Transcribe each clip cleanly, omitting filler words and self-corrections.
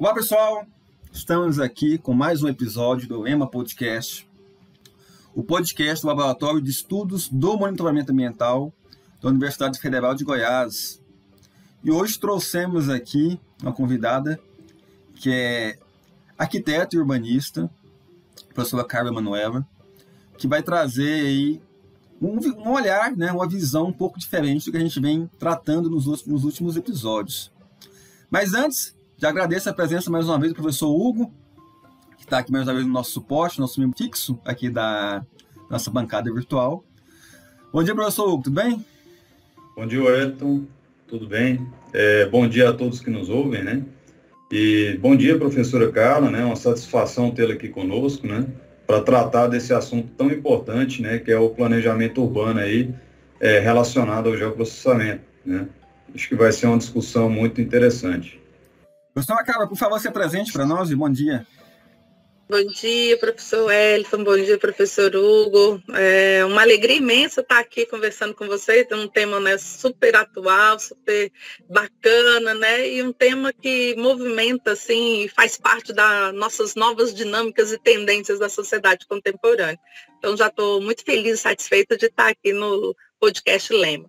Olá, pessoal! Estamos aqui com mais um episódio do EMA Podcast, o podcast do Laboratório de Estudos do Monitoramento Ambiental da Universidade Federal de Goiás. E hoje trouxemos aqui uma convidada que é arquiteta e urbanista, a professora Carla Emanuela, que vai trazer aí um olhar, né, uma visão um pouco diferente do que a gente vem tratando nos últimos episódios. Mas antes, já agradeço a presença mais uma vez do professor Hugo, que está aqui mais uma vez no nosso suporte, nosso membro fixo aqui da nossa bancada virtual. Bom dia, professor Hugo, tudo bem? Bom dia, Wellington, tudo bem? Bom dia a todos que nos ouvem, né? E bom dia, professora Carla, né? Uma satisfação tê-la aqui conosco, né? Para tratar desse assunto tão importante, né? Que é o planejamento urbano aí, relacionado ao geoprocessamento, né? Acho que vai ser uma discussão muito interessante. Professora Carla, por favor, se apresente para nós e bom dia. Bom dia, professor Wellington, bom dia, professor Hugo. É uma alegria imensa estar aqui conversando com vocês, tem um tema, né, super atual, super bacana, né, e um tema que movimenta, assim, e faz parte das nossas novas dinâmicas e tendências da sociedade contemporânea. Então, já estou muito feliz e satisfeita de estar aqui no podcast Lema.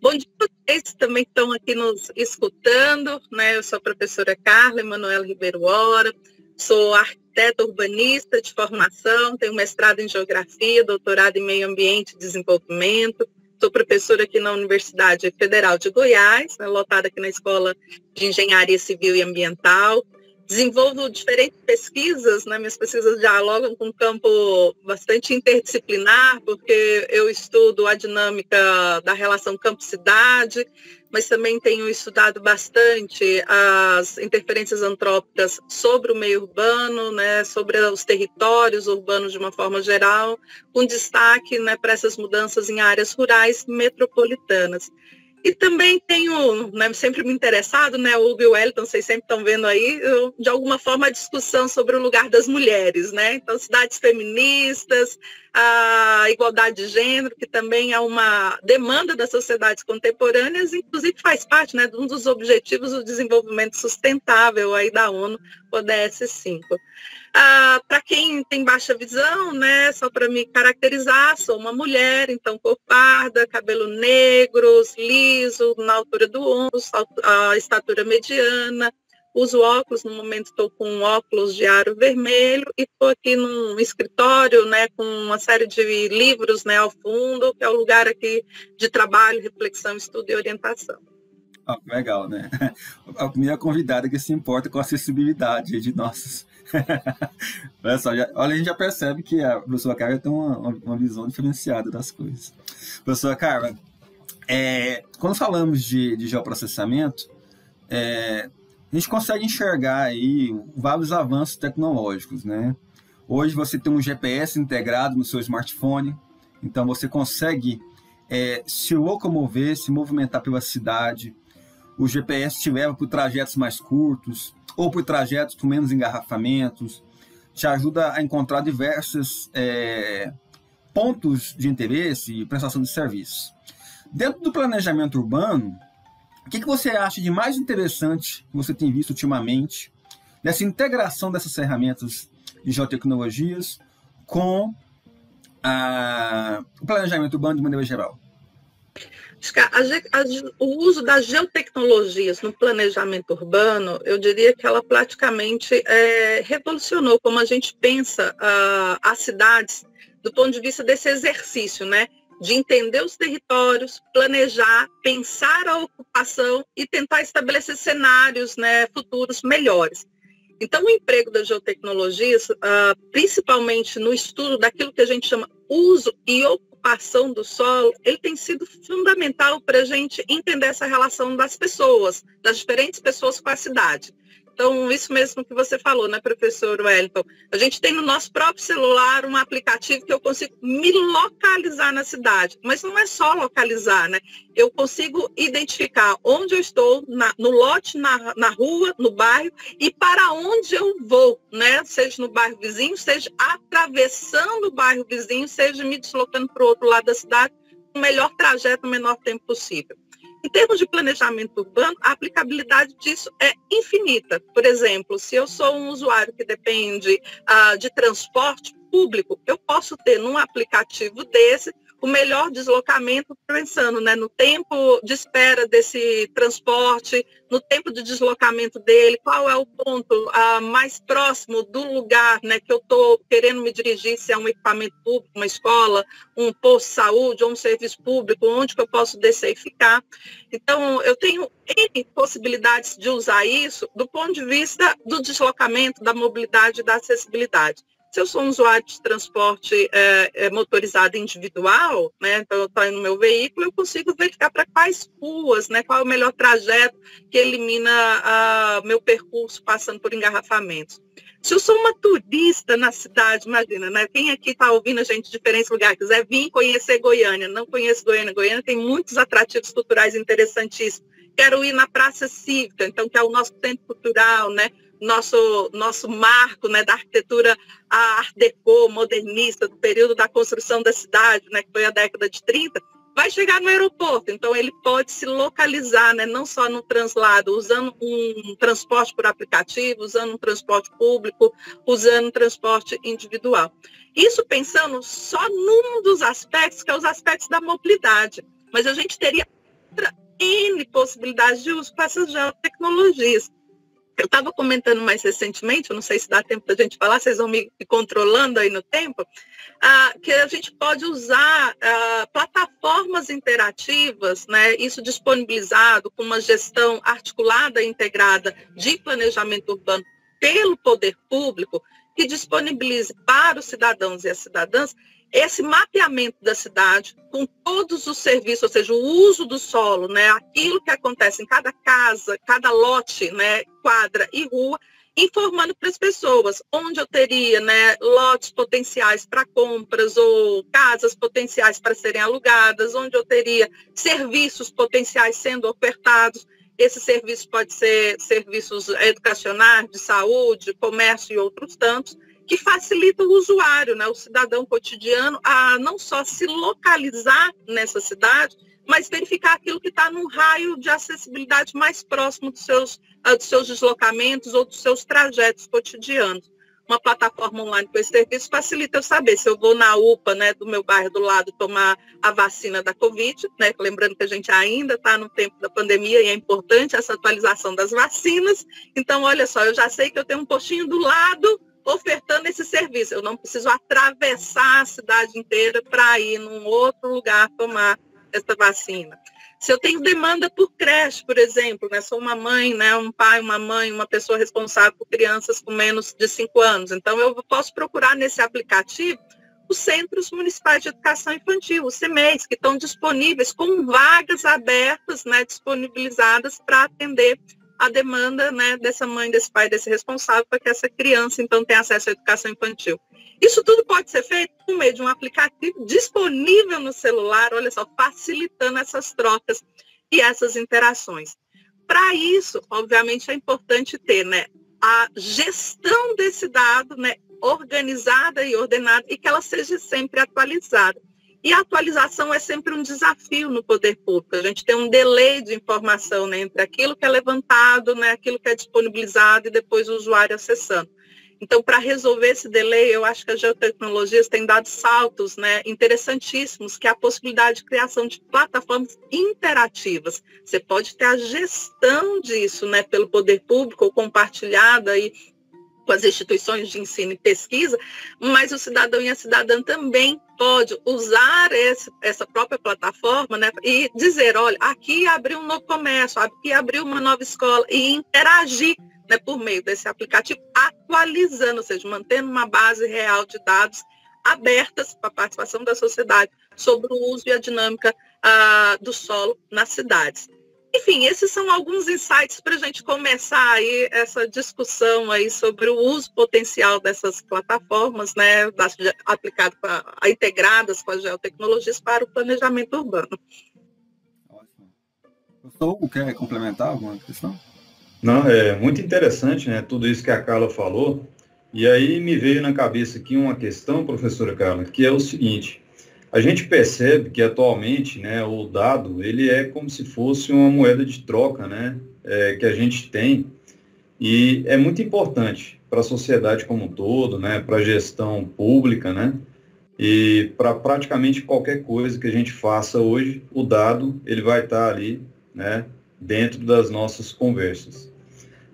Bom dia a vocês também que estão aqui nos escutando, né, eu sou a professora Carla Emanuela Ribeiro Hora, sou arquiteta urbanista de formação, tenho mestrado em geografia, doutorado em meio ambiente e desenvolvimento. Sou professora aqui na Universidade Federal de Goiás, né, lotada aqui na Escola de Engenharia Civil e Ambiental. Desenvolvo diferentes pesquisas, né, minhas pesquisas dialogam com um campo bastante interdisciplinar, porque eu estudo a dinâmica da relação campo-cidade, mas também tenho estudado bastante as interferências antrópicas sobre o meio urbano, né, sobre os territórios urbanos de uma forma geral, com destaque, né, para essas mudanças em áreas rurais metropolitanas. E também tenho, né, sempre me interessado, né, o Hugo e o Wellington, vocês sempre estão vendo aí, de alguma forma, a discussão sobre o lugar das mulheres, né? Então, cidades feministas, a igualdade de gênero, que também é uma demanda das sociedades contemporâneas, inclusive faz parte, né, de um dos objetivos do desenvolvimento sustentável aí da ONU, ODS 5. Para quem tem baixa visão, né, só para me caracterizar, sou uma mulher, então cor parda, cabelo negro, liso, na altura do ombro, a estatura mediana, uso óculos, no momento estou com um óculos de aro vermelho e estou aqui num escritório, né, com uma série de livros, né, ao fundo, que é o lugar aqui de trabalho, reflexão, estudo e orientação. Legal, né? A primeira convidada que se importa com a acessibilidade de nossos. Olha só, olha, a gente já percebe que a professora Carla tem uma visão diferenciada das coisas. Professora Carla, quando falamos de geoprocessamento, a gente consegue enxergar aí vários avanços tecnológicos, né? Hoje você tem um GPS integrado no seu smartphone, então você consegue se locomover, se movimentar pela cidade. O GPS te leva por trajetos mais curtos ou por trajetos com menos engarrafamentos, te ajuda a encontrar diversos pontos de interesse e prestação de serviços. Dentro do planejamento urbano, o que você acha de mais interessante que você tem visto ultimamente dessa integração dessas ferramentas de geotecnologias com o planejamento urbano de maneira geral? O uso das geotecnologias no planejamento urbano, eu diria que ela praticamente revolucionou como a gente pensa as cidades do ponto de vista desse exercício, né? De entender os territórios, planejar, pensar a ocupação e tentar estabelecer cenários, né, futuros melhores. Então, o emprego das geotecnologias, principalmente no estudo daquilo que a gente chama uso e ocupação do solo, ele tem sido fundamental para a gente entender essa relação das pessoas, das diferentes pessoas com a cidade. Então, isso mesmo que você falou, né, professor Wellington? A gente tem no nosso próprio celular um aplicativo que eu consigo me localizar na cidade, mas não é só localizar, né? Eu consigo identificar onde eu estou, no lote, na rua, no bairro, e para onde eu vou, né? Seja no bairro vizinho, seja atravessando o bairro vizinho, seja me deslocando para o outro lado da cidade, o melhor trajeto, no menor tempo possível. Em termos de planejamento urbano, a aplicabilidade disso é infinita. Por exemplo, se eu sou um usuário que depende de transporte público, eu posso ter num aplicativo desse o melhor deslocamento, pensando, né, no tempo de espera desse transporte, no tempo de deslocamento dele, qual é o ponto mais próximo do lugar, né, que eu estou querendo me dirigir, se é um equipamento público, uma escola, um posto de saúde ou um serviço público, onde que eu posso descer e ficar. Então, eu tenho N possibilidades de usar isso do ponto de vista do deslocamento, da mobilidade e da acessibilidade. Se eu sou um usuário de transporte motorizado individual, né, então eu estou no meu veículo, eu consigo verificar para quais ruas, né, qual é o melhor trajeto que elimina meu percurso passando por engarrafamentos. Se eu sou uma turista na cidade, imagina, né, quem aqui está ouvindo a gente de diferentes lugares, quiser vir conhecer Goiânia, não conheço Goiânia, Goiânia tem muitos atrativos culturais interessantíssimos. Quero ir na Praça Cívica, então, que é o nosso centro cultural, né, nosso marco, né, da arquitetura Art Deco, modernista, do período da construção da cidade, né, que foi a década de 30, vai chegar no aeroporto. Então, ele pode se localizar, né, não só no translado, usando um transporte por aplicativo, usando um transporte público, usando um transporte individual. Isso pensando só num dos aspectos, que é os aspectos da mobilidade. Mas a gente teria N possibilidades de uso para essas geotecnologias. Eu estava comentando mais recentemente, eu não sei se dá tempo da gente falar, vocês vão me controlando aí no tempo, que a gente pode usar plataformas interativas, né, isso disponibilizado com uma gestão articulada e integrada de planejamento urbano pelo poder público, que disponibilize para os cidadãos e as cidadãs esse mapeamento da cidade com todos os serviços, ou seja, o uso do solo, né, aquilo que acontece em cada casa, cada lote, né, quadra e rua, informando para as pessoas onde eu teria, né, lotes potenciais para compras ou casas potenciais para serem alugadas, onde eu teria serviços potenciais sendo ofertados. Esses serviços podem ser serviços educacionais, de saúde, comércio e outros tantos, que facilita o usuário, né, o cidadão cotidiano, a não só se localizar nessa cidade, mas verificar aquilo que está num raio de acessibilidade mais próximo dos seus deslocamentos ou dos seus trajetos cotidianos. Uma plataforma online com esse serviço facilita eu saber se eu vou na UPA, né, do meu bairro do lado tomar a vacina da Covid, né, lembrando que a gente ainda está no tempo da pandemia e é importante essa atualização das vacinas. Então, olha só, eu já sei que eu tenho um postinho do lado ofertando esse serviço. Eu não preciso atravessar a cidade inteira para ir num outro lugar tomar essa vacina. Se eu tenho demanda por creche, por exemplo, né, sou uma mãe, né, um pai, uma mãe, uma pessoa responsável por crianças com menos de 5 anos, então eu posso procurar nesse aplicativo os Centros Municipais de Educação Infantil, os CMEIs, que estão disponíveis com vagas abertas, né, disponibilizadas para atender a demanda, né, dessa mãe, desse pai, desse responsável, para que essa criança, então, tenha acesso à educação infantil. Isso tudo pode ser feito por meio de um aplicativo disponível no celular, olha só, facilitando essas trocas e essas interações. Para isso, obviamente, é importante ter, né, a gestão desse dado, né, organizada e ordenada, e que ela seja sempre atualizada. E a atualização é sempre um desafio no poder público. A gente tem um delay de informação, né, entre aquilo que é levantado, né, aquilo que é disponibilizado e depois o usuário acessando. Então, para resolver esse delay, eu acho que as geotecnologias têm dado saltos, né, interessantíssimos, que é a possibilidade de criação de plataformas interativas. Você pode ter a gestão disso, né, pelo poder público ou compartilhada aí com as instituições de ensino e pesquisa, mas o cidadão e a cidadã também pode usar essa própria plataforma, né, e dizer, olha, aqui abriu um novo comércio, aqui abriu uma nova escola, e interagir, né, por meio desse aplicativo, atualizando, ou seja, mantendo uma base real de dados abertas para a participação da sociedade sobre o uso e a dinâmica do solo nas cidades. Enfim, esses são alguns insights para a gente começar aí essa discussão aí sobre o uso potencial dessas plataformas, né, aplicado integradas com as geotecnologias para o planejamento urbano. Ótimo. Gostou? Quer complementar alguma questão? Não, é muito interessante, né, tudo isso que a Carla falou. E aí me veio na cabeça aqui uma questão, professora Carla, que é o seguinte: A gente percebe que atualmente, né, o dado, ele é como se fosse uma moeda de troca, né, que a gente tem, e é muito importante para a sociedade como um todo, né, para a gestão pública, né, e para praticamente qualquer coisa que a gente faça hoje, o dado ele vai estar ali, né, dentro das nossas conversas.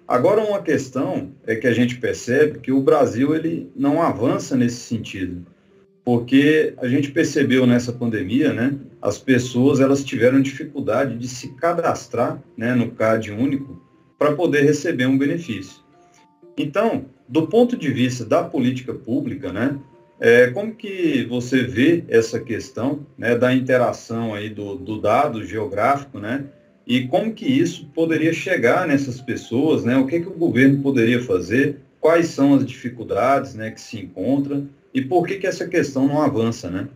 Agora, uma questão é que a gente percebe que o Brasil ele não avança nesse sentido, porque a gente percebeu nessa pandemia, né, as pessoas elas tiveram dificuldade de se cadastrar, né, no CAD único para poder receber um benefício. Então, do ponto de vista da política pública, né, como que você vê essa questão, né, da interação aí do dado geográfico, né, e como que isso poderia chegar nessas pessoas, né, o que o governo poderia fazer, quais são as dificuldades, né, que se encontram e por que essa questão não avança, né?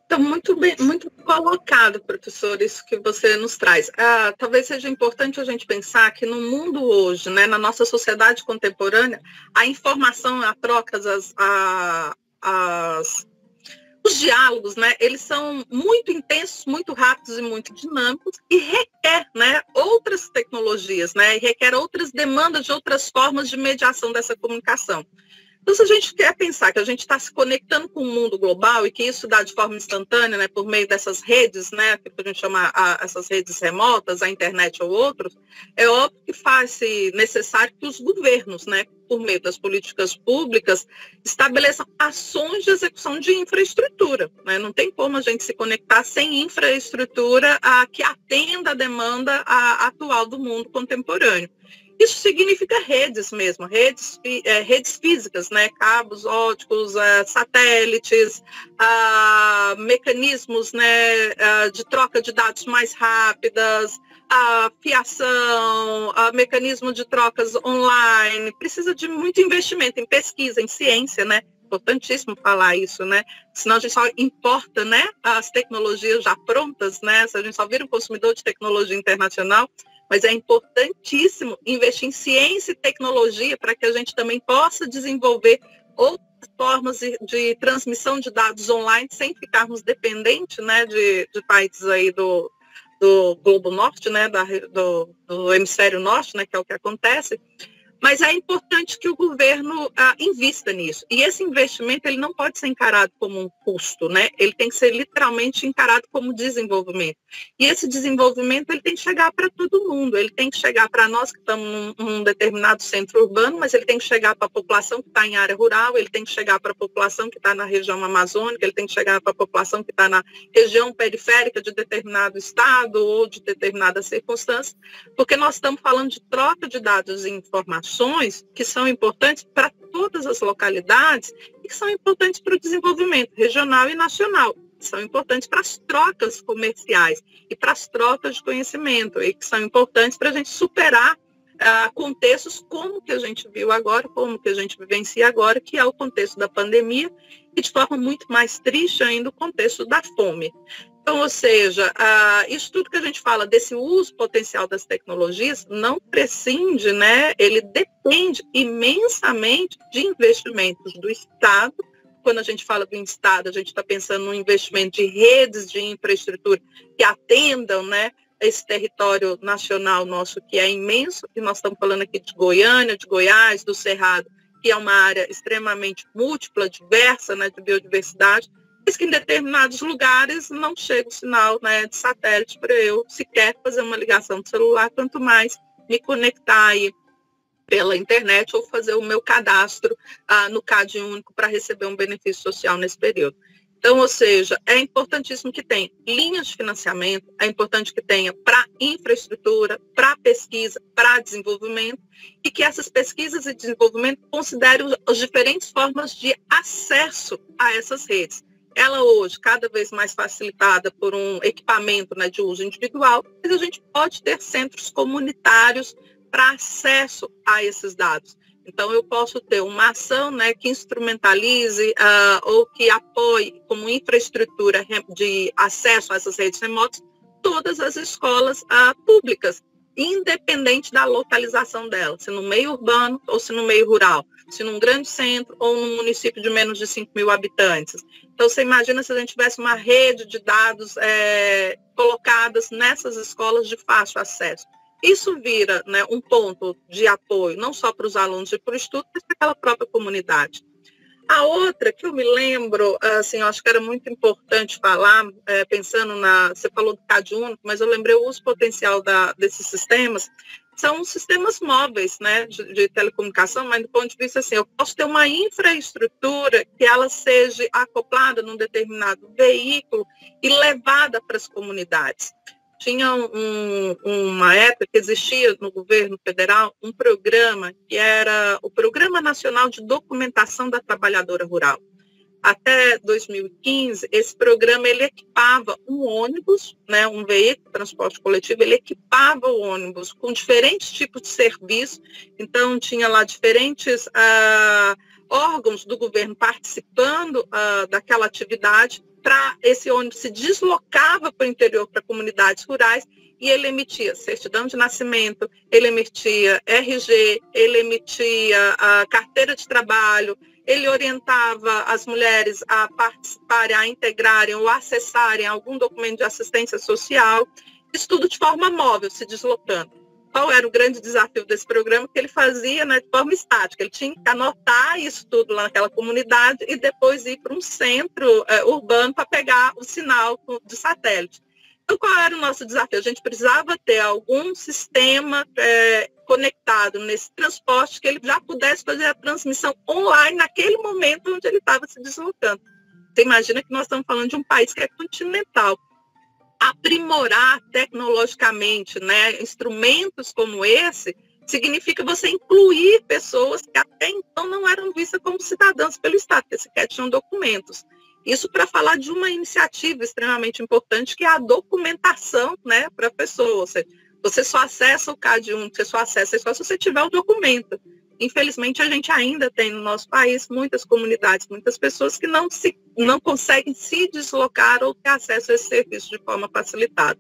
Então, muito bem, muito colocado, professor, isso que você nos traz. Talvez seja importante a gente pensar que no mundo hoje, né, na nossa sociedade contemporânea, a informação, a troca, os diálogos, né, eles são muito intensos, muito rápidos e muito dinâmicos e requer, né, outras tecnologias, né, e requer outras demandas de outras formas de mediação dessa comunicação. Então, se a gente quer pensar que a gente está se conectando com o mundo global e que isso dá de forma instantânea, né, por meio dessas redes, né, que a gente chama essas redes remotas, a internet ou outros, é óbvio que faz-se necessário que os governos, né, por meio das políticas públicas, estabeleçam ações de execução de infraestrutura, né? Não tem como a gente se conectar sem infraestrutura que atenda a demanda atual do mundo contemporâneo. Isso significa redes mesmo, redes físicas, né? Cabos ópticos, satélites, mecanismos, né, de troca de dados mais rápidas, a fiação, mecanismo de trocas online. Precisa de muito investimento em pesquisa, em ciência, né? Importantíssimo falar isso, né? Senão a gente só importa, né, as tecnologias já prontas, né? A gente só vira um consumidor de tecnologia internacional. Mas é importantíssimo investir em ciência e tecnologia para que a gente também possa desenvolver outras formas de transmissão de dados online sem ficarmos dependentes, né, de países aí do Globo Norte, né, do Hemisfério Norte, né, que é o que acontece. Mas é importante que o governo invista nisso. E esse investimento ele não pode ser encarado como um custo, né? Ele tem que ser literalmente encarado como desenvolvimento. E esse desenvolvimento ele tem que chegar para todo mundo. Ele tem que chegar para nós que estamos num determinado centro urbano, mas ele tem que chegar para a população que está em área rural, ele tem que chegar para a população que está na região amazônica, ele tem que chegar para a população que está na região periférica de determinado estado ou de determinada circunstância, porque nós estamos falando de troca de dados e informações que são importantes para todas as localidades e que são importantes para o desenvolvimento regional e nacional, que são importantes para as trocas comerciais e para as trocas de conhecimento e que são importantes para a gente superar contextos como que a gente viu agora, como que a gente vivencia agora, que é o contexto da pandemia e de forma muito mais triste ainda o contexto da fome. Então, ou seja, isso tudo que a gente fala desse uso potencial das tecnologias não prescinde, né? Ele depende imensamente de investimentos do Estado. Quando a gente fala do Estado, a gente está pensando no investimento de redes de infraestrutura que atendam, né, esse território nacional nosso que é imenso, e nós estamos falando aqui de Goiânia, de Goiás, do Cerrado, que é uma área extremamente múltipla, diversa, né, de biodiversidade, mas que em determinados lugares não chega o sinal, né, de satélite para eu sequer fazer uma ligação de celular, quanto mais me conectar aí pela internet ou fazer o meu cadastro no CAD único para receber um benefício social nesse período. Então, ou seja, é importantíssimo que tenha linhas de financiamento, é importante que tenha para infraestrutura, para pesquisa, para desenvolvimento, e que essas pesquisas e desenvolvimento considerem as diferentes formas de acesso a essas redes. Ela hoje, cada vez mais facilitada por um equipamento, né, de uso individual, mas a gente pode ter centros comunitários para acesso a esses dados. Então, eu posso ter uma ação, né, que instrumentalize ou que apoie como infraestrutura de acesso a essas redes remotas todas as escolas públicas, independente da localização dela, se no meio urbano ou se no meio rural, se num grande centro ou num município de menos de 5.000 habitantes. Então, você imagina se a gente tivesse uma rede de dados colocadas nessas escolas de fácil acesso. Isso vira, né, um ponto de apoio, não só para os alunos e para o estudo, mas para aquela própria comunidade. A outra que eu me lembro, assim, eu acho que era muito importante falar, pensando você falou do CAD único, mas eu lembrei o uso potencial desses sistemas, são sistemas móveis, né, de telecomunicação, mas do ponto de vista assim, eu posso ter uma infraestrutura que ela seja acoplada num determinado veículo e levada para as comunidades. Tinha uma época que existia no governo federal um programa que era o Programa Nacional de Documentação da Trabalhadora Rural. Até 2015, esse programa ele equipava um ônibus, né, um veículo de transporte coletivo, ele equipava o ônibus com diferentes tipos de serviço. Então, tinha lá diferentes órgãos do governo participando daquela atividade. Para esse ônibus se deslocava para o interior, para comunidades rurais, e ele emitia certidão de nascimento, ele emitia RG, ele emitia a carteira de trabalho, ele orientava as mulheres a participarem, a integrarem ou acessarem algum documento de assistência social, isso tudo de forma móvel, se deslocando. Qual era o grande desafio desse programa? Que ele fazia, né, de forma estática. Ele tinha que anotar isso tudo lá naquela comunidade e depois ir para um centro urbano para pegar o sinal de satélite. Então, qual era o nosso desafio? A gente precisava ter algum sistema conectado nesse transporte que ele já pudesse fazer a transmissão online naquele momento onde ele estava se deslocando. Você imagina que nós estamos falando de um país que é continental. Aprimorar tecnologicamente, né, instrumentos como esse, significa você incluir pessoas que até então não eram vistas como cidadãs pelo Estado, porque sequer tinham documentos. Isso para falar de uma iniciativa extremamente importante, que é a documentação, né, para a pessoa. Ou seja, você só acessa o CAD único, você só acessa isso se você tiver o documento. Infelizmente, a gente ainda tem no nosso país muitas comunidades, muitas pessoas que não conseguem se deslocar ou ter acesso a esse serviço de forma facilitada.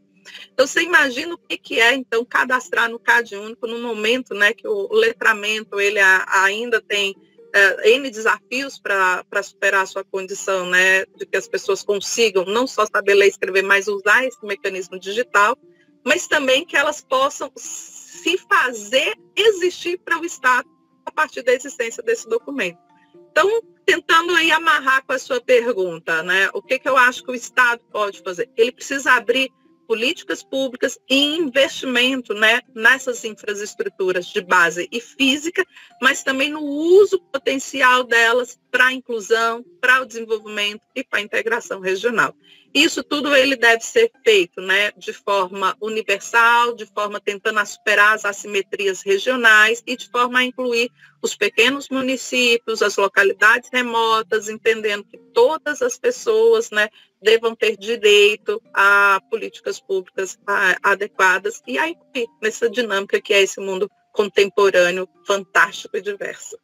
Então, você imagina o que é, então, cadastrar no CAD único no momento, né, que o letramento ele ainda tem N desafios para superar a sua condição, né, de que as pessoas consigam não só saber ler e escrever, mas usar esse mecanismo digital, mas também que elas possam se fazer existir para o Estado a partir da existência desse documento. Então, tentando aí amarrar com a sua pergunta, né, o que eu acho que o Estado pode fazer? Ele precisa abrir políticas públicas e investimento, né, nessas infraestruturas de base e física, mas também no uso potencial delas para a inclusão, para o desenvolvimento e para a integração regional. Isso tudo ele deve ser feito, né, de forma universal, de forma tentando superar as assimetrias regionais e de forma a incluir os pequenos municípios, as localidades remotas, entendendo que todas as pessoas, né, devam ter direito a políticas públicas adequadas e a incluir nessa dinâmica que é esse mundo contemporâneo, fantástico e diverso.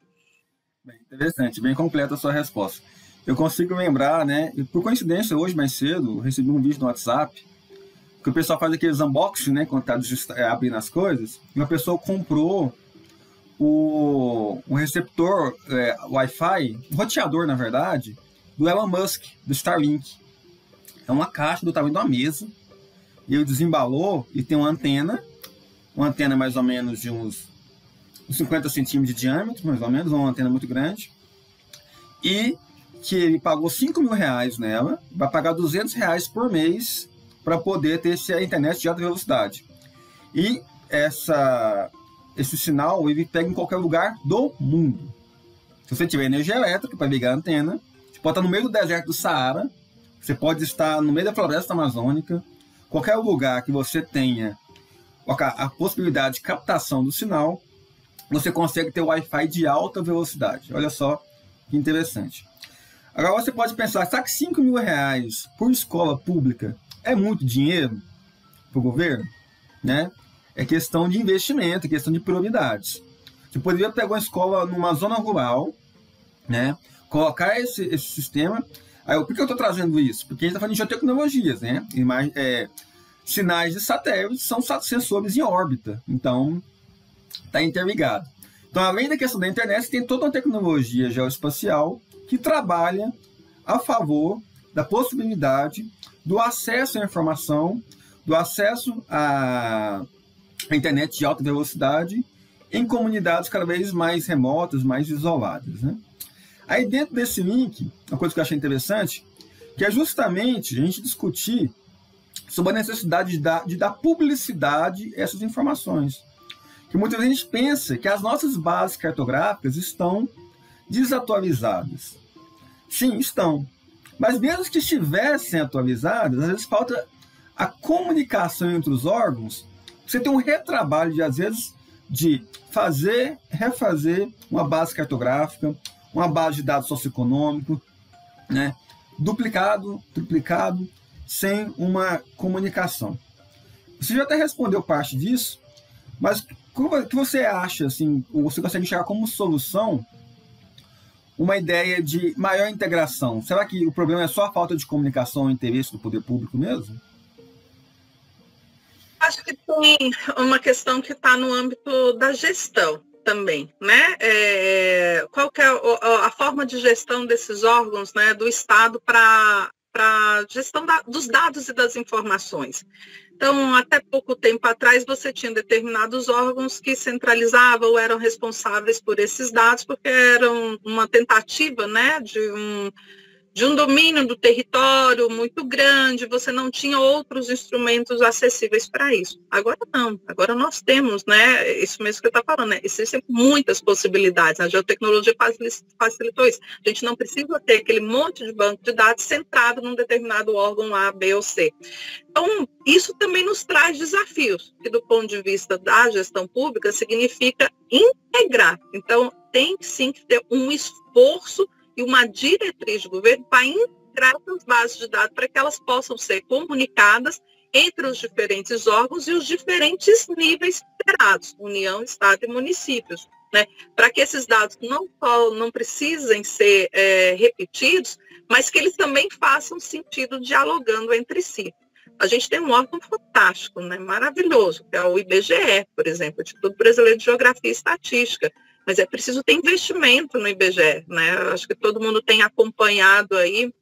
Bem interessante, bem completa a sua resposta. Eu consigo lembrar, né, e por coincidência, hoje mais cedo, eu recebi um vídeo no WhatsApp, que o pessoal faz aqueles unboxing, né, quando está abrindo as coisas, e uma pessoa comprou um receptor Wi-Fi, um roteador, na verdade, do Elon Musk, do Starlink. É uma caixa do tamanho de uma mesa, e ele desembalou e tem uma antena mais ou menos de uns 50 centímetros de diâmetro, mais ou menos, uma antena muito grande, e que ele pagou R$5.000 nela, vai pagar R$200 por mês para poder ter a internet de alta velocidade. E esse sinal ele pega em qualquer lugar do mundo. Se você tiver energia elétrica para ligar a antena, você pode estar no meio do deserto do Saara, você pode estar no meio da floresta amazônica, qualquer lugar que você tenha a possibilidade de captação do sinal, você consegue ter Wi-Fi de alta velocidade. Olha só que interessante. Agora você pode pensar, será que R$5.000 por escola pública é muito dinheiro para o governo? Né? É questão de investimento, é questão de prioridades. Você poderia pegar uma escola numa zona rural, né? Colocar esse sistema. Aí, por que eu estou trazendo isso? Porque a gente está falando de geotecnologias, né? sinais de satélite são sensores em órbita. Então, está interligado. Então, além da questão da internet, tem toda uma tecnologia geoespacial que trabalha a favor da possibilidade do acesso à informação, do acesso à internet de alta velocidade em comunidades cada vez mais remotas, mais isoladas, né? Aí, dentro desse link, uma coisa que eu achei interessante, que é justamente a gente discutir sobre a necessidade de dar publicidade a essas informações. Que muitas vezes a gente pensa que as nossas bases cartográficas estão desatualizadas. Sim, estão. Mas mesmo que estivessem atualizadas, às vezes falta a comunicação entre os órgãos. Você tem um retrabalho, às vezes, de fazer, refazer uma base cartográfica, uma base de dados socioeconômicos, né? Duplicado, triplicado, sem uma comunicação. Você já até respondeu parte disso, mas o que você acha, assim, ou você consegue enxergar como solução uma ideia de maior integração? Será que o problema é só a falta de comunicação e interesse do poder público mesmo? Acho que tem uma questão que está no âmbito da gestão também, né? Qual que é a forma de gestão desses órgãos, né, do Estado para gestão dos dados e das informações? Então, até pouco tempo atrás, você tinha determinados órgãos que centralizavam ou eram responsáveis por esses dados, porque eram uma tentativa, né, de um domínio do território muito grande, você não tinha outros instrumentos acessíveis para isso. Agora não, agora nós temos, né, isso mesmo que eu estava falando, né, existem muitas possibilidades, a geotecnologia facilitou isso. A gente não precisa ter aquele monte de banco de dados centrado num determinado órgão A, B ou C. Então, isso também nos traz desafios, que do ponto de vista da gestão pública significa integrar. Então, tem sim que ter um esforço e uma diretriz do governo para integrar essas bases de dados para que elas possam ser comunicadas entre os diferentes órgãos e os diferentes níveis federados, União, Estado e municípios, né? Para que esses dados não precisem ser repetidos, mas que eles também façam sentido dialogando entre si. A gente tem um órgão fantástico, né? Maravilhoso, que é o IBGE, por exemplo, Instituto Brasileiro de Geografia e Estatística. Mas é preciso ter investimento no IBGE, né? Eu acho que todo mundo tem acompanhado aí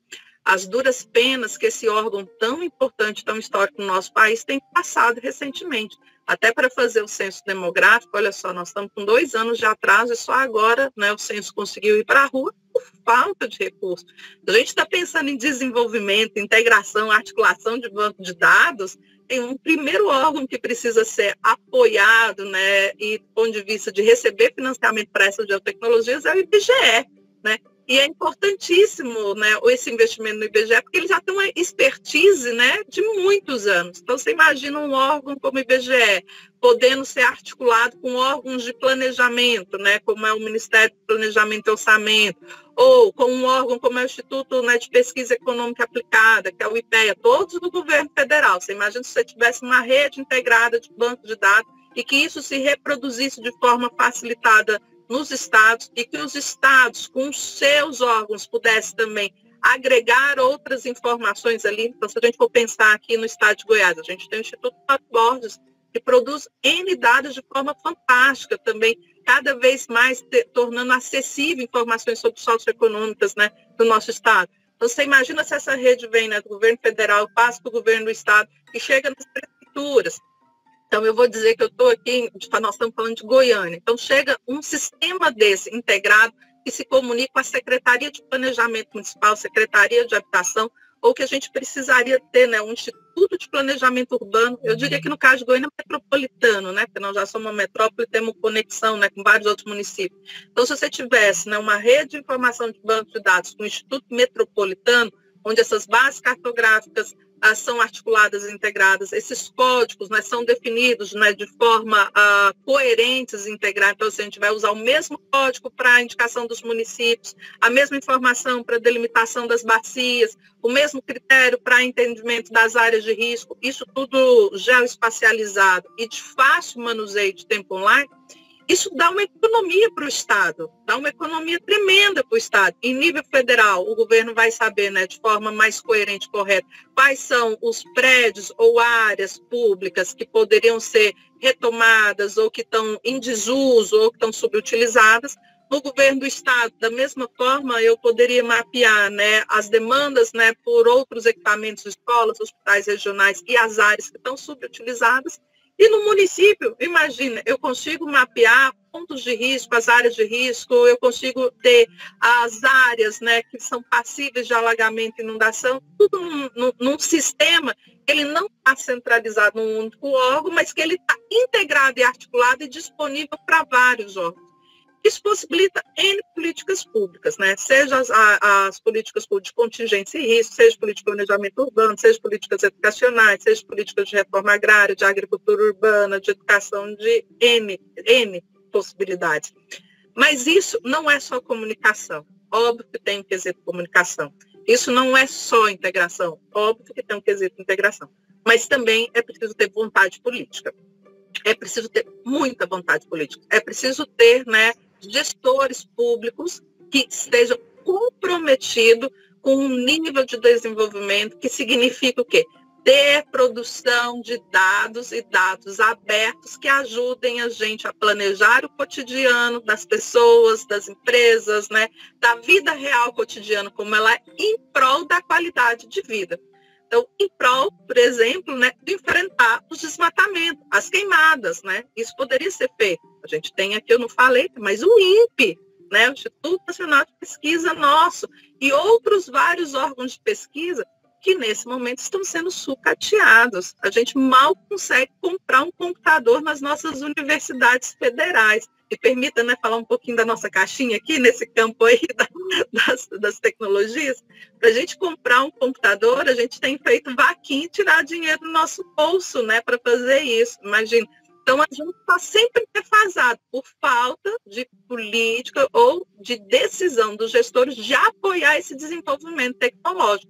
as duras penas que esse órgão tão importante, tão histórico no nosso país tem passado recentemente. Até para fazer o censo demográfico, olha só, nós estamos com 2 anos de atraso e só agora, né, o censo conseguiu ir para a rua por falta de recursos. A gente está pensando em desenvolvimento, integração, articulação de banco de dados. Tem um primeiro órgão que precisa ser apoiado, né, e do ponto de vista de receber financiamento para essas geotecnologias é o IBGE, né? E é importantíssimo, né, esse investimento no IBGE, porque ele já tem uma expertise, né, de muitos anos. Então, você imagina um órgão como o IBGE, podendo ser articulado com órgãos de planejamento, né, como é o Ministério do Planejamento e Orçamento, ou com um órgão como é o Instituto, né, de Pesquisa Econômica Aplicada, que é o IPEA, todos do governo federal. Você imagina se você tivesse uma rede integrada de banco de dados e que isso se reproduzisse de forma facilitada nos estados e que os estados, com os seus órgãos, pudessem também agregar outras informações ali. Então, se a gente for pensar aqui no estado de Goiás, a gente tem o Instituto Pato Borges, que produz N dados de forma fantástica também, cada vez mais tornando acessível informações sobre socioeconômicas, né, do nosso estado. Então, você imagina se essa rede vem, né, do governo federal, passa para o governo do estado e chega nas prefeituras. Então, eu vou dizer que eu estou aqui, nós estamos falando de Goiânia. Então, chega um sistema desse integrado que se comunica com a Secretaria de Planejamento Municipal, Secretaria de Habitação, ou que a gente precisaria ter, né, um Instituto de Planejamento Urbano. Eu diria que no caso de Goiânia é metropolitano, né, porque nós já somos uma metrópole e temos conexão, né, com vários outros municípios. Então, se você tivesse, né, uma rede de informação de banco de dados com um Instituto Metropolitano, onde essas bases cartográficas são articuladas e integradas, esses códigos, né, são definidos, né, de forma coerentes e integrada. Então, se a gente vai usar o mesmo código para a indicação dos municípios, a mesma informação para a delimitação das bacias, o mesmo critério para entendimento das áreas de risco, isso tudo geoespacializado e de fácil manuseio de tempo online, Isso dá uma economia para o Estado, dá uma economia tremenda para o Estado. Em nível federal, o governo vai saber, né, de forma mais coerente e correta, quais são os prédios ou áreas públicas que poderiam ser retomadas ou que estão em desuso ou que estão subutilizadas. No governo do Estado, da mesma forma, eu poderia mapear, né, as demandas, né, por outros equipamentos de escolas, hospitais regionais e as áreas que estão subutilizadas. E no município, imagina, eu consigo mapear pontos de risco, as áreas de risco, eu consigo ter as áreas, né, que são passíveis de alagamento e inundação, tudo num sistema que ele não está centralizado num único órgão, mas que ele está integrado e articulado e disponível para vários órgãos. Isso possibilita N políticas públicas, né? Seja as políticas de contingência e risco, seja política de planejamento urbano, seja políticas educacionais, seja políticas de reforma agrária, de agricultura urbana, de educação, de N possibilidades. Mas isso não é só comunicação. Óbvio que tem um quesito comunicação. Isso não é só integração. Óbvio que tem um quesito integração. Mas também é preciso ter vontade política. É preciso ter muita vontade política. É preciso ter, né, gestores públicos que estejam comprometidos com um nível de desenvolvimento que significa o quê? Ter produção de dados e dados abertos que ajudem a gente a planejar o cotidiano das pessoas, das empresas, né, da vida real cotidiana, como ela é, em prol da qualidade de vida. Então, em prol, por exemplo, né, de enfrentar os desmatamentos, as queimadas, né? Isso poderia ser feito. A gente tem aqui, eu não falei, mas o INPE, né, o Instituto Nacional de Pesquisa nosso, e outros vários órgãos de pesquisa que, nesse momento, estão sendo sucateados. A gente mal consegue comprar um computador nas nossas universidades federais. E permita, né, falar um pouquinho da nossa caixinha aqui, nesse campo aí das tecnologias. Para a gente comprar um computador, a gente tem feito vaquinha e tirar dinheiro do nosso bolso, né, para fazer isso. Imagina. Então, a gente está sempre defasado por falta de política ou de decisão dos gestores de apoiar esse desenvolvimento tecnológico.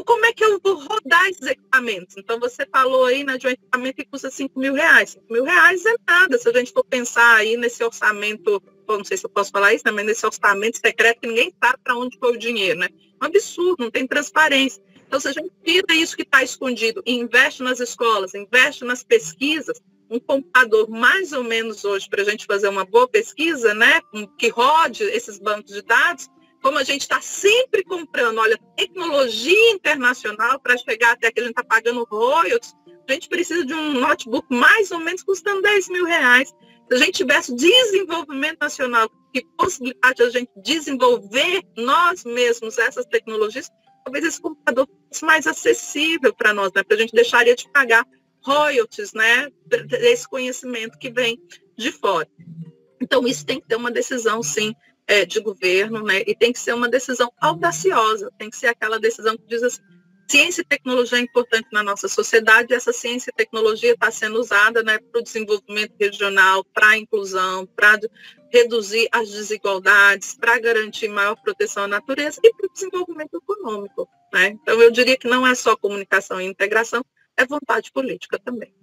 Como é que eu vou rodar esses equipamentos? Então, você falou aí, né, de um equipamento que custa R$5.000. R$5.000 é nada, se a gente for pensar aí nesse orçamento, não sei se eu posso falar isso, né, mas nesse orçamento secreto que ninguém sabe para onde foi o dinheiro, né? É um absurdo, não tem transparência. Então, se a gente tira isso que está escondido e investe nas escolas, investe nas pesquisas, um computador mais ou menos hoje para a gente fazer uma boa pesquisa, né, que rode esses bancos de dados, como a gente está sempre comprando, olha, tecnologia internacional para chegar até que a gente está pagando royalties, a gente precisa de um notebook mais ou menos custando R$10.000. Se a gente tivesse desenvolvimento nacional que possibilitasse a gente desenvolver nós mesmos essas tecnologias, talvez esse computador fosse mais acessível para nós, né? Porque a gente deixaria de pagar royalties, né, desse conhecimento que vem de fora. Então, isso tem que ter uma decisão, sim, de governo, né, e tem que ser uma decisão audaciosa, tem que ser aquela decisão que diz assim, ciência e tecnologia é importante na nossa sociedade, e essa ciência e tecnologia está sendo usada, né, para o desenvolvimento regional, para a inclusão, para reduzir as desigualdades, para garantir maior proteção à natureza e para o desenvolvimento econômico, né? Então, eu diria que não é só comunicação e integração, é vontade política também.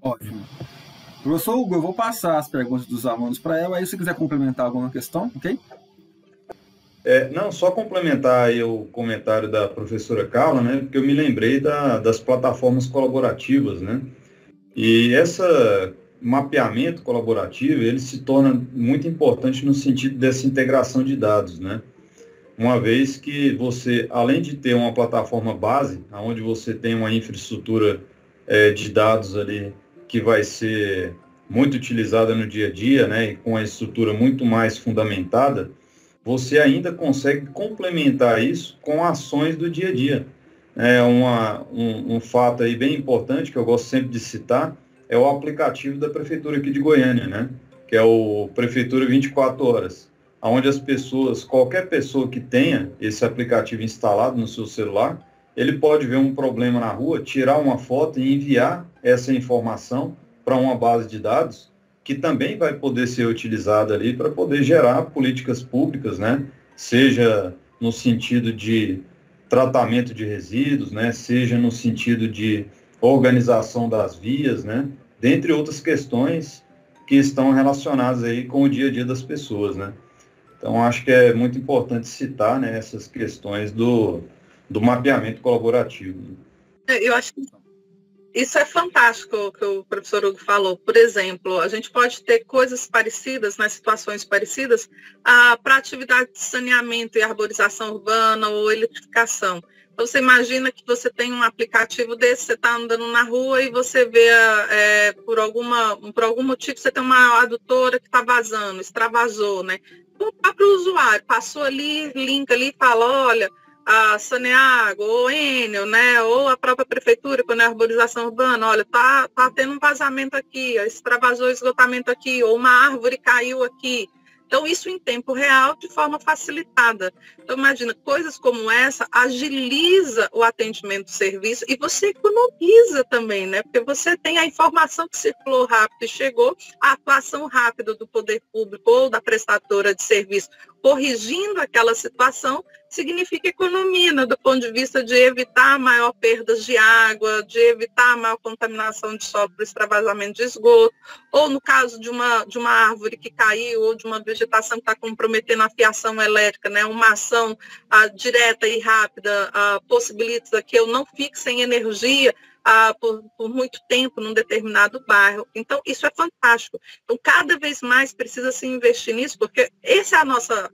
Ótimo. Professor Hugo, eu vou passar as perguntas dos alunos para ela, aí se quiser complementar alguma questão, ok? Não, só complementar aí o comentário da professora Carla, né, porque eu me lembrei das plataformas colaborativas, né, e esse mapeamento colaborativo, ele se torna muito importante no sentido dessa integração de dados, né, uma vez que você, além de ter uma plataforma base, onde você tem uma infraestrutura de dados ali, que vai ser muito utilizada no dia a dia, né, e com a estrutura muito mais fundamentada, você ainda consegue complementar isso com ações do dia a dia. Um fato aí bem importante, que eu gosto sempre de citar, é o aplicativo da Prefeitura aqui de Goiânia, né, que é o Prefeitura 24 Horas, onde as pessoas, qualquer pessoa que tenha esse aplicativo instalado no seu celular, ele pode ver um problema na rua, tirar uma foto e enviar essa informação para uma base de dados que também vai poder ser utilizada ali para poder gerar políticas públicas, né? Seja no sentido de tratamento de resíduos, né? Seja no sentido de organização das vias, né? Dentre outras questões que estão relacionadas aí com o dia a dia das pessoas, né? Então, acho que é muito importante citar, né, essas questões do mapeamento colaborativo. Eu acho que isso é fantástico o que o professor Hugo falou. Por exemplo, a gente pode ter coisas parecidas, né, situações parecidas, para atividade de saneamento e arborização urbana ou eletrificação. Então, você imagina que você tem um aplicativo desse, você está andando na rua e você vê, por algum motivo, você tem uma adutora que está vazando, extravasou, né? O próprio usuário passou ali, linka ali e fala, olha, a Saneago, ou Enel, né, ou a própria prefeitura, quando é arborização urbana, olha, tá tendo um vazamento aqui, extravasou esgotamento aqui, ou uma árvore caiu aqui. Então, isso em tempo real, de forma facilitada. Então, imagina, coisas como essa agiliza o atendimento do serviço e você economiza também, né? Porque você tem a informação que circulou rápido e chegou, a atuação rápida do poder público ou da prestadora de serviço corrigindo aquela situação, significa economia, né, do ponto de vista de evitar maior perdas de água, de evitar maior contaminação de solo por extravasamento de esgoto, ou no caso de uma árvore que caiu, ou de uma vegetação que está comprometendo a fiação elétrica, né, uma ação direta e rápida possibilita que eu não fique sem energia por muito tempo num determinado bairro. Então, isso é fantástico. Então, cada vez mais precisa se investir nisso, porque essa é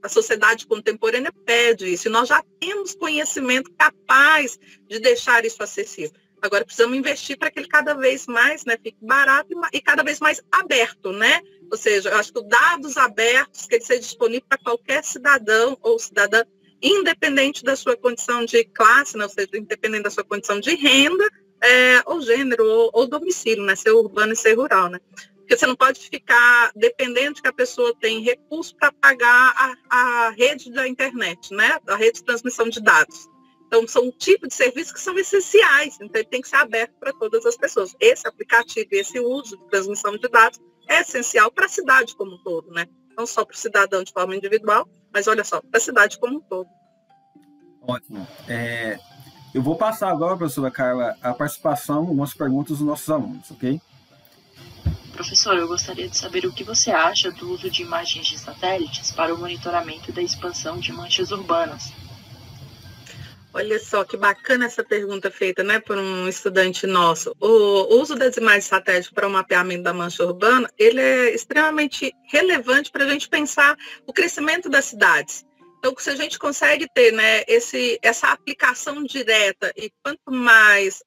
a sociedade contemporânea pede isso, e nós já temos conhecimento capaz de deixar isso acessível. Agora, precisamos investir para que ele cada vez mais, né, fique barato e cada vez mais aberto, né? Ou seja, eu acho que os dados abertos, que ele seja disponível para qualquer cidadão ou cidadã, independente da sua condição de classe, né? Ou seja, independente da sua condição de renda, ou gênero, ou domicílio, né? Ser urbano e ser rural, né? Porque você não pode ficar dependendo de que a pessoa tem recurso para pagar a rede da internet, né? A rede de transmissão de dados. Então, são um tipo de serviços que são essenciais, então ele tem que ser aberto para todas as pessoas. Esse aplicativo, esse uso de transmissão de dados é essencial para a cidade como um todo, né? Não só para o cidadão de forma individual, mas olha só, para a cidade como um todo. Ótimo. Eu vou passar agora, professora Carla, a participação, algumas perguntas dos nossos alunos, ok? Professor, eu gostaria de saber o que você acha do uso de imagens de satélites para o monitoramento da expansão de manchas urbanas. Olha só, que bacana essa pergunta feita, né, por um estudante nosso. O uso das imagens satélites para o mapeamento da mancha urbana, ele é extremamente relevante para a gente pensar o crescimento das cidades. Então, se a gente consegue ter, né, essa aplicação direta e quanto mais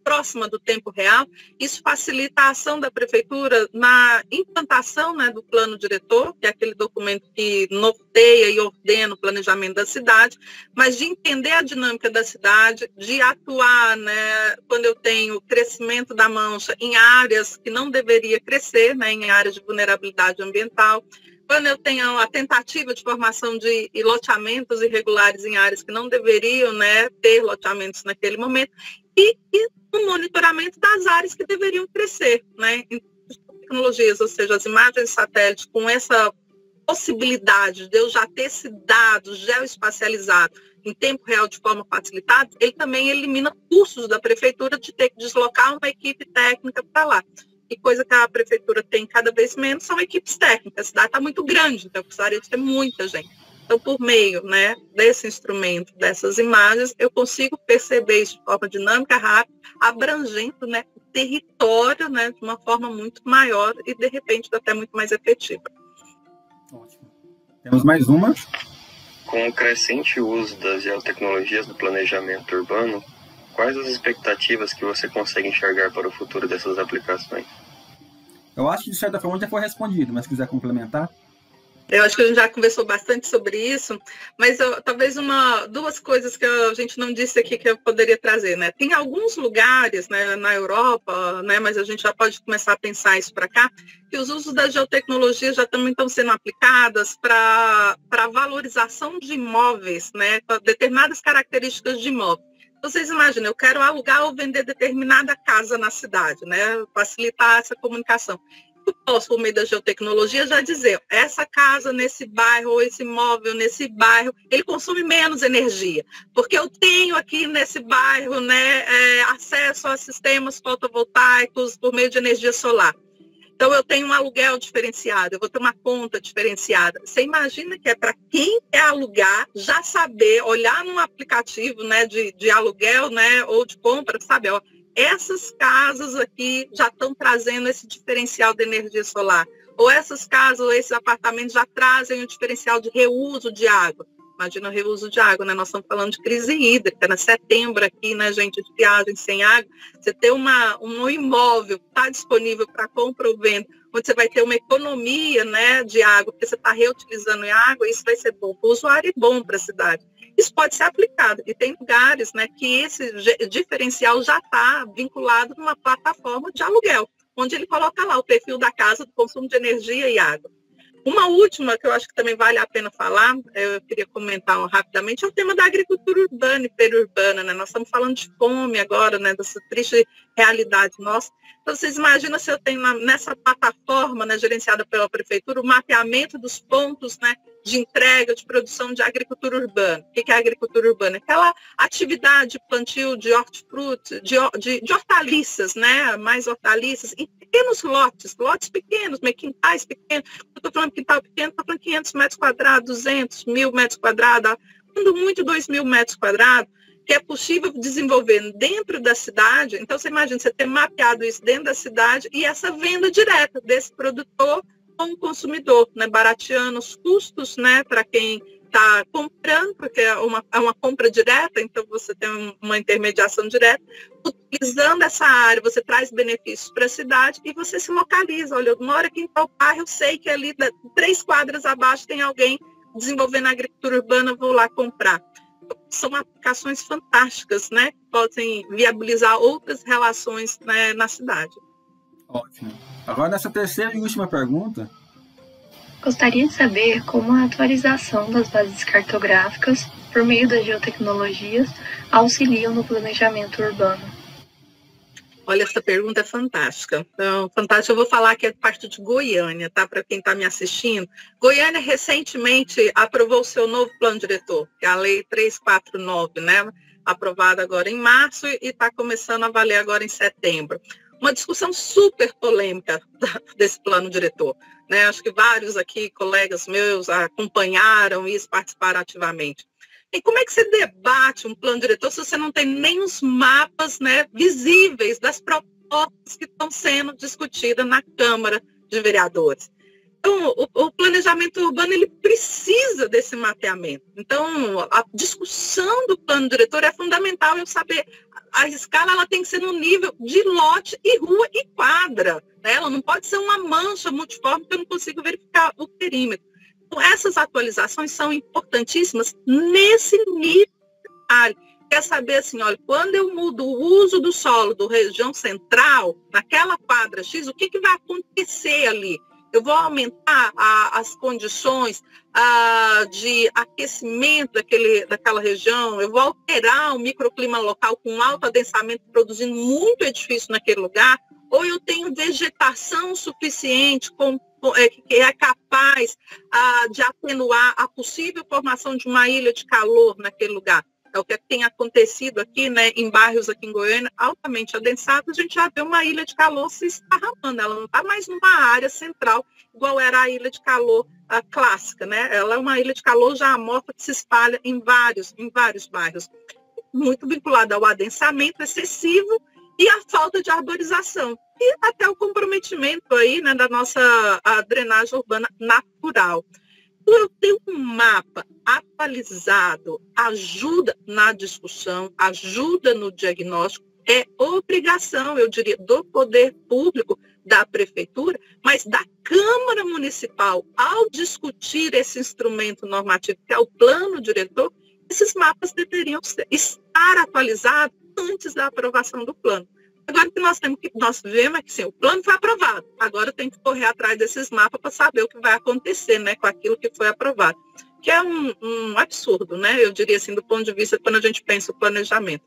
próxima do tempo real, isso facilita a ação da prefeitura na implantação, né, do plano diretor, que é aquele documento que norteia e ordena o planejamento da cidade, mas de entender a dinâmica da cidade, de atuar, né, quando eu tenho crescimento da mancha em áreas que não deveria crescer, né, em áreas de vulnerabilidade ambiental, quando eu tenho a tentativa de formação de loteamentos irregulares em áreas que não deveriam, né, ter loteamentos naquele momento, e o monitoramento das áreas que deveriam crescer, né, em tecnologias, ou seja, as imagens de satélite com essa possibilidade de eu já ter esse dado geoespacializado em tempo real de forma facilitada, ele também elimina custos da prefeitura de ter que deslocar uma equipe técnica para lá. E coisa que a prefeitura tem cada vez menos são equipes técnicas. A cidade está muito grande, então precisaria de ter muita gente. Então, por meio, né, desse instrumento, dessas imagens, eu consigo perceber isso de forma dinâmica, rápida, abrangendo, né, o território, né, de uma forma muito maior e, de repente, até muito mais efetiva. Ótimo. Temos mais uma. Com o crescente uso das geotecnologias no planejamento urbano, quais as expectativas que você consegue enxergar para o futuro dessas aplicações? Eu acho que, de certa forma, já foi respondido, mas se quiser complementar. Eu acho que a gente já conversou bastante sobre isso, mas talvez duas coisas que a gente não disse aqui que eu poderia trazer, né? Tem alguns lugares, né, na Europa, né, mas a gente já pode começar a pensar isso para cá, que os usos da geotecnologia já também estão sendo aplicadas para valorização de imóveis, né, para determinadas características de imóvel. Vocês imaginam, eu quero alugar ou vender determinada casa na cidade, né, facilitar essa comunicação. Eu posso, por meio da geotecnologia, já dizer, essa casa nesse bairro, ou esse imóvel nesse bairro, ele consome menos energia, porque eu tenho aqui nesse bairro, né, acesso a sistemas fotovoltaicos por meio de energia solar. Então, eu tenho um aluguel diferenciado, eu vou ter uma conta diferenciada. Você imagina que é para quem quer alugar, já saber, olhar num aplicativo, né, de aluguel, né, ou de compra, saber, ó, essas casas aqui já estão trazendo esse diferencial de energia solar. Ou essas casas, ou esses apartamentos já trazem o diferencial de reuso de água. Imagina o reuso de água, né? Nós estamos falando de crise hídrica, né? Setembro aqui, né, gente, de viagem sem água. Você ter um imóvel que está disponível para compra ou venda, onde você vai ter uma economia, né, de água, porque você está reutilizando água, isso vai ser bom para o usuário e bom para a cidade. Isso pode ser aplicado. E tem lugares, né, que esse diferencial já está vinculado numa plataforma de aluguel, onde ele coloca lá o perfil da casa do consumo de energia e água. Uma última que eu acho que também vale a pena falar, eu queria comentar rapidamente, é o tema da agricultura urbana e periurbana, né? Nós estamos falando de fome agora, né? Dessa triste realidade nossa. Então, vocês imaginam se eu tenho nessa plataforma, né, gerenciada pela prefeitura, o mapeamento dos pontos, né, de entrega, de produção de agricultura urbana. O que é a agricultura urbana? Aquela atividade de plantio de hortifruti, de hortaliças, né? Mais hortaliças, em pequenos lotes pequenos, quintais pequenos. Eu estou falando quintal pequeno, estou falando 500 metros quadrados, 200, 1.000 metros quadrados, quando muito 2.000 metros quadrados, que é possível desenvolver dentro da cidade. Então, você imagina você ter mapeado isso dentro da cidade e essa venda direta desse produtor com o consumidor, né, barateando os custos, né, para quem está comprando, porque é uma compra direta, então você tem uma intermediação direta. Utilizando essa área, você traz benefícios para a cidade e você se localiza. Olha, eu moro aqui em tal bairro, eu sei que ali 3 quadras abaixo tem alguém desenvolvendo agricultura urbana, vou lá comprar. São aplicações fantásticas, né, que podem viabilizar outras relações, né, na cidade. Ótimo. Agora, nessa terceira e última pergunta. Gostaria de saber como a atualização das bases cartográficas por meio das geotecnologias auxiliam no planejamento urbano. Olha, essa pergunta é fantástica. Então, fantástica, eu vou falar que é parte de Goiânia, tá? Para quem está me assistindo. Goiânia recentemente aprovou o seu novo plano diretor, que é a Lei 349, né? Aprovada agora em março e está começando a valer agora em setembro. Uma discussão super polêmica desse plano diretor, né? Acho que vários aqui, colegas meus, acompanharam isso, participaram ativamente. E como é que você debate um plano diretor se você não tem nem os mapas, né, visíveis das propostas que estão sendo discutidas na Câmara de Vereadores? Então, o planejamento urbano, ele precisa desse mapeamento. Então, a discussão do plano diretor é fundamental eu saber. A escala ela tem que ser no nível de lote e rua e quadra, né? Ela não pode ser uma mancha multiforme que eu não consigo verificar o perímetro. Então, essas atualizações são importantíssimas nesse nível de detalhe. Quer saber assim, olha, quando eu mudo o uso do solo do região central, naquela quadra X, o que vai acontecer ali? Eu vou aumentar as condições de aquecimento daquela região, eu vou alterar o microclima local com alto adensamento, produzindo muito edifício naquele lugar, ou eu tenho vegetação suficiente que é capaz de atenuar a possível formação de uma ilha de calor naquele lugar. É o que tem acontecido aqui, né, em bairros aqui em Goiânia, altamente adensados, a gente já vê uma ilha de calor se esparramando. Ela não está mais numa área central, igual era a ilha de calor clássica, né? Ela é uma ilha de calor já amorfa que se espalha em vários bairros. Muito vinculada ao adensamento excessivo e à falta de arborização. E até o comprometimento aí, né, da nossa drenagem urbana natural. Eu tenho um mapa atualizado, ajuda na discussão, ajuda no diagnóstico, é obrigação, eu diria, do poder público, da prefeitura, mas da Câmara Municipal, ao discutir esse instrumento normativo, que é o plano diretor, esses mapas deveriam estar atualizados antes da aprovação do plano. Agora que nós vemos é que sim, o plano foi aprovado. Agora tem que correr atrás desses mapas para saber o que vai acontecer, né, com aquilo que foi aprovado. Que é um absurdo, né? Eu diria assim, do ponto de vista quando a gente pensa o planejamento.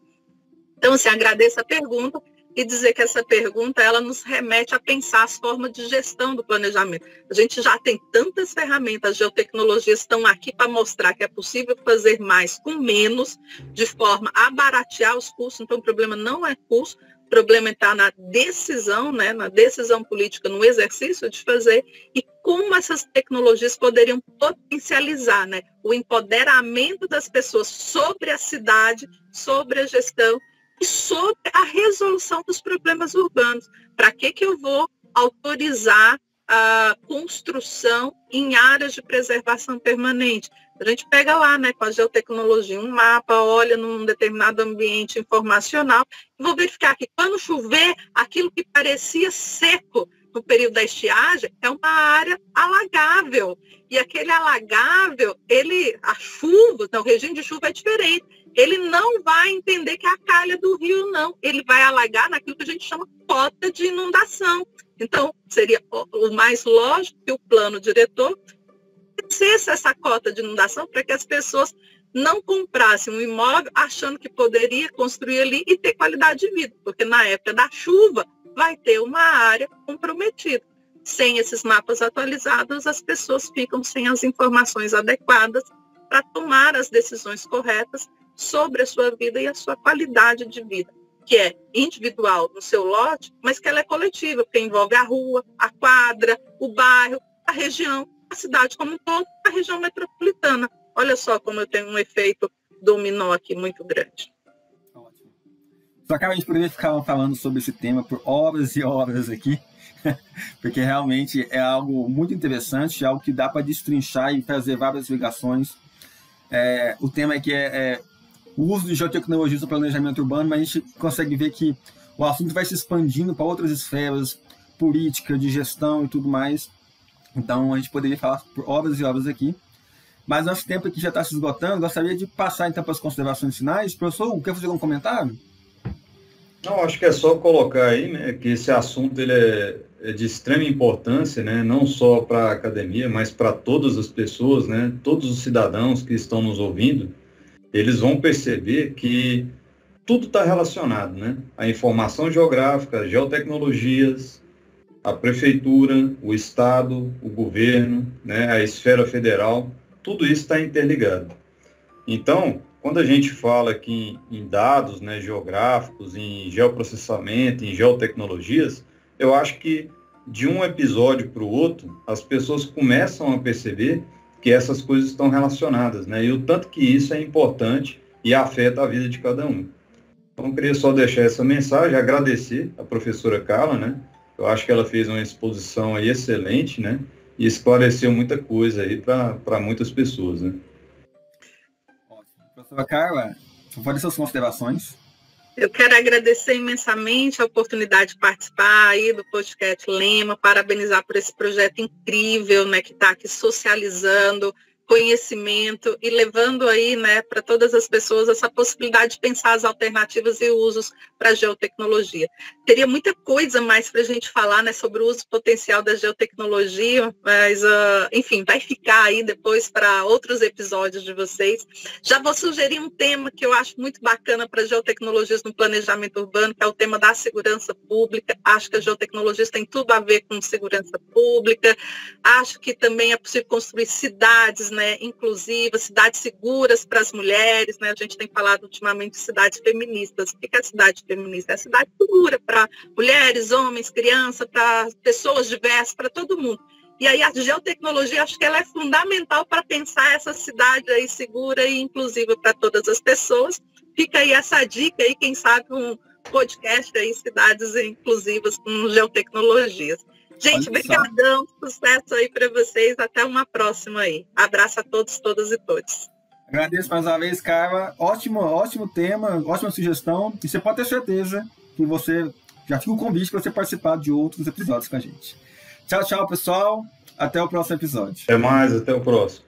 Então, assim, agradeço a pergunta e dizer que essa pergunta, ela nos remete a pensar as formas de gestão do planejamento. A gente já tem tantas ferramentas, as geotecnologias estão aqui para mostrar que é possível fazer mais com menos, de forma a baratear os custos. Então, o problema não é custo. problema está na decisão, né, na decisão política, no exercício de fazer, e como essas tecnologias poderiam potencializar, né, o empoderamento das pessoas sobre a cidade, sobre a gestão e sobre a resolução dos problemas urbanos. Para que eu vou autorizar a construção em áreas de preservação permanente? A gente pega lá, né, com a geotecnologia, um mapa, olha num determinado ambiente informacional, e vou verificar que quando chover, aquilo que parecia seco no período da estiagem é uma área alagável. E aquele alagável, a chuva, então, o regime de chuva é diferente. Ele não vai entender que é a calha do rio, não. Ele vai alagar naquilo que a gente chama cota de inundação. Então, seria o mais lógico que o plano diretor cesse essa cota de inundação para que as pessoas não comprassem um imóvel achando que poderia construir ali e ter qualidade de vida, porque na época da chuva vai ter uma área comprometida. Sem esses mapas atualizados, as pessoas ficam sem as informações adequadas para tomar as decisões corretas sobre a sua vida e a sua qualidade de vida, que é individual no seu lote, mas que ela é coletiva, porque envolve a rua, a quadra, o bairro, a região, a cidade como um todo, a região metropolitana. Olha só como eu tenho um efeito dominó aqui muito grande. Ótimo. Só que a gente poderia ficar falando sobre esse tema por horas e horas aqui, porque realmente é algo muito interessante, algo que dá para destrinchar e fazer várias ligações. O tema aqui é o uso de geotecnologias no planejamento urbano, mas a gente consegue ver que o assunto vai se expandindo para outras esferas, política, de gestão e tudo mais. Então, a gente poderia falar por horas e horas aqui. Mas nosso tempo aqui já está se esgotando. Gostaria de passar, então, para as considerações finais. Professor, quer fazer algum comentário? Não, acho que é só colocar aí, né, que esse assunto ele é de extrema importância, né, não só para a academia, mas para todas as pessoas, né, todos os cidadãos que estão nos ouvindo, eles vão perceber que tudo está relacionado, né? A informação geográfica, as geotecnologias, a prefeitura, o estado, o governo, né, a esfera federal, tudo isso está interligado. Então, quando a gente fala aqui em dados, né, geográficos, em geoprocessamento, em geotecnologias, eu acho que de um episódio para o outro, as pessoas começam a perceber que essas coisas estão relacionadas, né? E o tanto que isso é importante e afeta a vida de cada um. Então, eu queria só deixar essa mensagem, agradecer a professora Carla, né? Eu acho que ela fez uma exposição aí excelente, né? E esclareceu muita coisa aí para muitas pessoas, né? Ótimo. Professora Carla, pode ser suas considerações? Eu quero agradecer imensamente a oportunidade de participar aí do podcast Lema, parabenizar por esse projeto incrível, né, que está aqui socializando conhecimento e levando aí, né, para todas as pessoas essa possibilidade de pensar as alternativas e usos para a geotecnologia. Teria muita coisa mais para a gente falar, né, sobre o uso potencial da geotecnologia, mas, enfim, vai ficar aí depois para outros episódios de vocês. Já vou sugerir um tema que eu acho muito bacana para geotecnologias no planejamento urbano, que é o tema da segurança pública. Acho que a geotecnologia tem tudo a ver com segurança pública. Acho que também é possível construir cidades, né, inclusivas, cidades seguras para as mulheres, né? A gente tem falado ultimamente de cidades feministas. O que é a cidade feminista? É a cidade segura para mulheres, homens, crianças, para pessoas diversas, para todo mundo. E aí a geotecnologia, acho que ela é fundamental para pensar essa cidade aí segura e inclusiva para todas as pessoas. Fica aí essa dica aí, quem sabe um podcast aí, cidades inclusivas com geotecnologias. Gente, brigadão, sucesso aí para vocês, até uma próxima aí. Abraço a todos, todas e todos. Agradeço mais uma vez, Carla. Ótimo tema, ótima sugestão. E você pode ter certeza que você já fica o convite para você participar de outros episódios com a gente. Tchau, tchau, pessoal. Até o próximo episódio. Até mais, até o próximo.